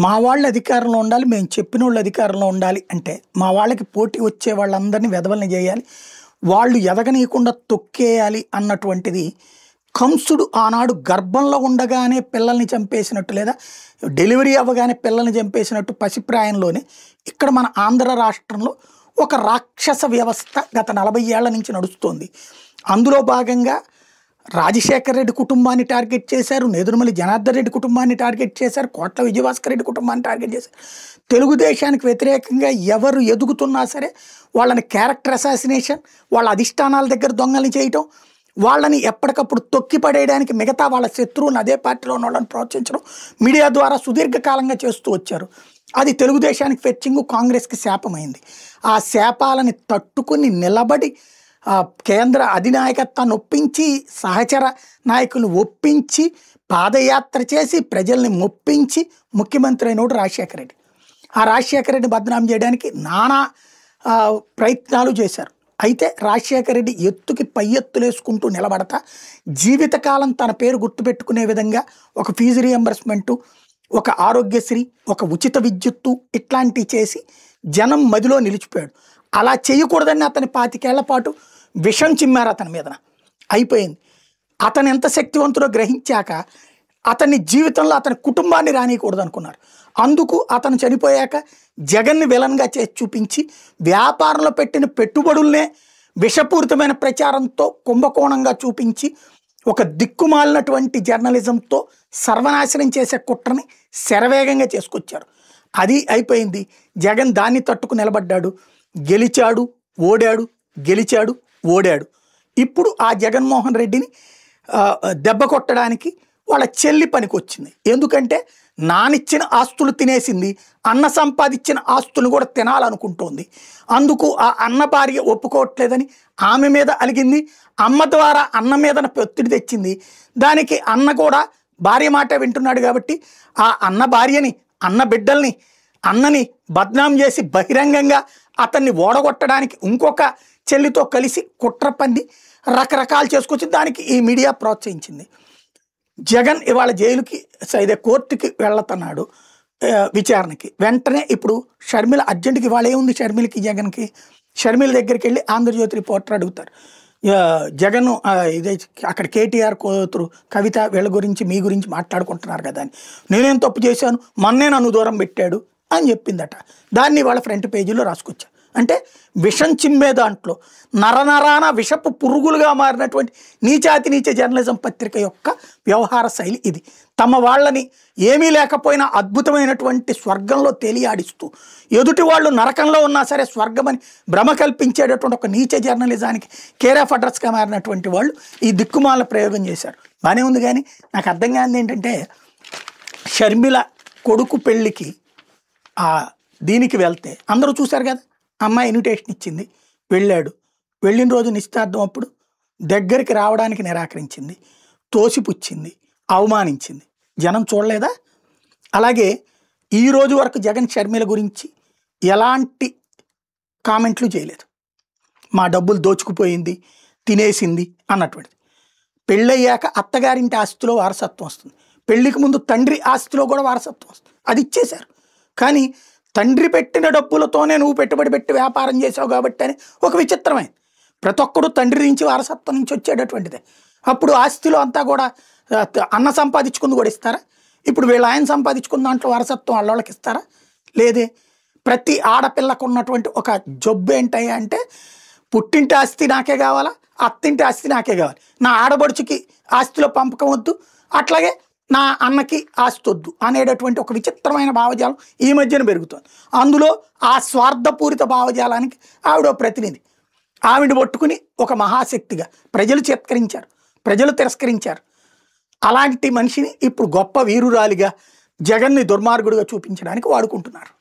మా వాళ్ళు అధికారంలో ఉండాలి, మేము చెప్పినోళ్ళు అధికారంలో ఉండాలి అంటే, మా వాళ్ళకి పోటీ వచ్చే వాళ్ళందరినీ వెధవల్ని చేయాలి, వాళ్ళు ఎదగనీయకుండా తొక్కేయాలి అన్నటువంటిది కంసుడు ఆనాడు గర్భంలో ఉండగానే పిల్లల్ని చంపేసినట్టు, లేదా డెలివరీ అవ్వగానే పిల్లల్ని చంపేసినట్టు పసిప్రాయంలోనే ఇక్కడ మన ఆంధ్ర రాష్ట్రంలో ఒక రాక్షస వ్యవస్థ గత 40 ఏళ్ల నుంచి నడుస్తోంది. అందులో భాగంగా రాజశేఖర రెడ్డి కుటుంబాన్ని టార్గెట్ చేశారు, నేదురుమల్లి జనార్దన్ రెడ్డి కుటుంబాన్ని టార్గెట్ చేశారు, కోట్ల విజయభాస్కర్ రెడ్డి కుటుంబాన్ని టార్గెట్ చేశారు. తెలుగుదేశానికి వ్యతిరేకంగా ఎవరు ఎదుగుతున్నా సరే వాళ్ళని క్యారెక్టర్ అసాసినేషన్, వాళ్ళ అధిష్టానాల దగ్గర దొంగల్ని చేయటం, వాళ్ళని ఎప్పటికప్పుడు తొక్కి పడేయడానికి మిగతా వాళ్ళ శత్రువులను అదే పార్టీలో ఉన్న వాళ్ళని ప్రోత్సహించడం మీడియా ద్వారా సుదీర్ఘకాలంగా చేస్తూ వచ్చారు. అది తెలుగుదేశానికి ఫెచ్చింగు, కాంగ్రెస్కి శాపమైంది. ఆ శాపాలని తట్టుకుని నిలబడి కేంద్ర అధినాయకత్వాన్ని ఒప్పించి, సహచర నాయకులు ఒప్పించి, పాదయాత్ర చేసి, ప్రజల్ని మొప్పించి ముఖ్యమంత్రి అయినోడు రాజశేఖర రెడ్డి. ఆ రాజశేఖర రెడ్డిని బదనాం చేయడానికి నానా ప్రయత్నాలు చేశారు. అయితే రాజశేఖర రెడ్డి ఎత్తుకి పై ఎత్తులేసుకుంటూ నిలబడతా జీవితకాలం తన పేరు గుర్తుపెట్టుకునే విధంగా ఒక ఫీజు రియంబర్స్మెంటు, ఒక ఆరోగ్యశ్రీ, ఒక ఉచిత విద్యుత్తు ఇట్లాంటివి చేసి జనం మదిలో నిలిచిపోయాడు. అలా చేయకూడదని అతని 25 ఏళ్ల పాటు విషం చిమ్మారు అతని మీదన. అయిపోయింది. అతను ఎంత శక్తివంతుడో గ్రహించాక అతని జీవితంలో అతని కుటుంబాన్ని రానియకూడదు అనుకున్నారు. అందుకు అతను చనిపోయాక జగన్ని విలన్గా చేసి చూపించి, వ్యాపారంలో పెట్టిన పెట్టుబడుల్నే విషపూరితమైన ప్రచారంతో కుంభకోణంగా చూపించి, ఒక దిక్కుమాలినటువంటి జర్నలిజంతో సర్వనాశనం చేసే కుట్రని శరవేగంగా చేసుకొచ్చారు. అది అయిపోయింది. జగన్ దాన్ని తట్టుకు నిలబడ్డాడు, గెలిచాడు, ఓడాడు, గెలిచాడు, ఓడాడు. ఇప్పుడు ఆ జగన్మోహన్ రెడ్డిని దెబ్బ కొట్టడానికి వాళ్ళ చెల్లి పనికొచ్చింది. ఎందుకంటే నానిచ్చిన ఆస్తులు తినేసింది, అన్న సంపాదించిన ఆస్తులు కూడా తినాలనుకుంటోంది. అందుకు ఆ అన్న భార్య ఒప్పుకోవట్లేదని ఆమె మీద అలిగింది. అమ్మ ద్వారా అన్న మీద ఒత్తిడి తెచ్చింది. దానికి అన్న కూడా భార్య మాట వింటున్నాడు కాబట్టి ఆ అన్న భార్యని, అన్న బిడ్డల్ని, అన్నని బద్నాం చేసి బహిరంగంగా అతన్ని ఓడగొట్టడానికి ఇంకొక చెల్లితో కలిసి కుట్ర పన్ని రకరకాలు చేసుకొచ్చి దానికి ఈ మీడియా ప్రోత్సహించింది. జగన్ ఇవాళ జైలుకి ఇదే కోర్టుకి వెళ్తున్నాడు విచారణకి. వెంటనే ఇప్పుడు షర్మిల అర్జెంటుకి ఇవాళ ఏముంది షర్మిలకి జగన్కి, షర్మిల దగ్గరికి వెళ్ళి ఆంధ్రజ్యోతి రిపోర్టర్ అడుగుతారు, జగన్ ఇదే అక్కడ కేటీఆర్ కూతురు కవిత వీళ్ళ గురించి మీ గురించి మాట్లాడుకుంటున్నారు కదా అని. నేనేం తప్పు చేశాను, మొన్నే నన్ను దూరం పెట్టాడు అని చెప్పిందట. దాన్ని వాళ్ళ ఫ్రంట్ పేజీలో రాసుకొచ్చారు. అంటే విషం చిమ్మే దాంట్లో నరనరాన విషపు పురుగులుగా మారినటువంటి నీచాతి నీచ జర్నలిజం పత్రిక యొక్క వ్యవహార శైలి ఇది. తమ వాళ్ళని ఏమీ లేకపోయినా అద్భుతమైనటువంటి స్వర్గంలో తేలియాడిస్తూ, ఎదుటి వాళ్ళు నరకంలో ఉన్నా సరే స్వర్గమని భ్రమ కల్పించేటటువంటి ఒక నీచ జర్నలిజానికి కేర్ ఆఫ్ అడ్రస్గా మారినటువంటి వాళ్ళు ఈ దిక్కుమాల ప్రయోగం చేశారు. బాగానే ఉంది. కానీ నాకు అర్థం కానిది ఏంటంటే, షర్మిల కొడుకు పెళ్ళికి దీనికి వెళ్తే అందరూ చూశారు కదా, అమ్మాయి ఇన్విటేషన్ ఇచ్చింది, వెళ్ళాడు. వెళ్ళిన రోజు నిశ్చితార్థం అప్పుడు దగ్గరికి రావడానికి నిరాకరించింది, తోసిపుచ్చింది, అవమానించింది. జనం చూడలేదా? అలాగే ఈ రోజు వరకు జగన్ షర్మిల గురించి ఎలాంటి కామెంట్లు చేయలేదు. మా డబ్బులు దోచుకుపోయింది, తినేసింది అన్నటువంటిది. పెళ్ళయ్యాక అత్తగారింటి ఆస్తిలో వారసత్వం వస్తుంది, పెళ్ళికి ముందు తండ్రి ఆస్తిలో కూడా వారసత్వం వస్తుంది, అది ఇచ్చేశారు. కానీ తండ్రి పెట్టిన డబ్బులతోనే నువ్వు పెట్టుబడి పెట్టి వ్యాపారం చేసావు కాబట్టి అని ఒక విచిత్రమైంది. ప్రతి ఒక్కడు తండ్రి నుంచి వారసత్వం నుంచి వచ్చేటటువంటిదే. అప్పుడు ఆస్తిలో అంతా కూడా అన్న సంపాదించుకుంది కూడా ఇస్తారా? ఇప్పుడు వీళ్ళు ఆయన సంపాదించుకున్న దాంట్లో వారసత్వం వాళ్ళకి ఇస్తారా? లేదే. ప్రతి ఆడపిల్లకు ఉన్నటువంటి ఒక జబ్బు ఏంటయ్యా అంటే, పుట్టింటి ఆస్తి నాకే కావాలా, అత్తింటి ఆస్తి నాకే కావాలి, నా ఆడబడుచుకి ఆస్తిలో పంపకం వద్దు, అట్లాగే నా అన్నకి ఆస్తి వద్దు అనేటటువంటి ఒక విచిత్రమైన భావజాలం ఈ మధ్యన పెరుగుతుంది. అందులో ఆ స్వార్థపూరిత భావజాలానికి ఆవిడ ప్రతినిధి. ఆవిడ పట్టుకుని ఒక మహాశక్తిగా ప్రజలు చిత్కరించారు, ప్రజలు తిరస్కరించారు. అలాంటి మనిషిని ఇప్పుడు గొప్ప వీరురాలిగా జగన్ని దుర్మార్గుడిగా చూపించడానికి వాడుకుంటున్నారు.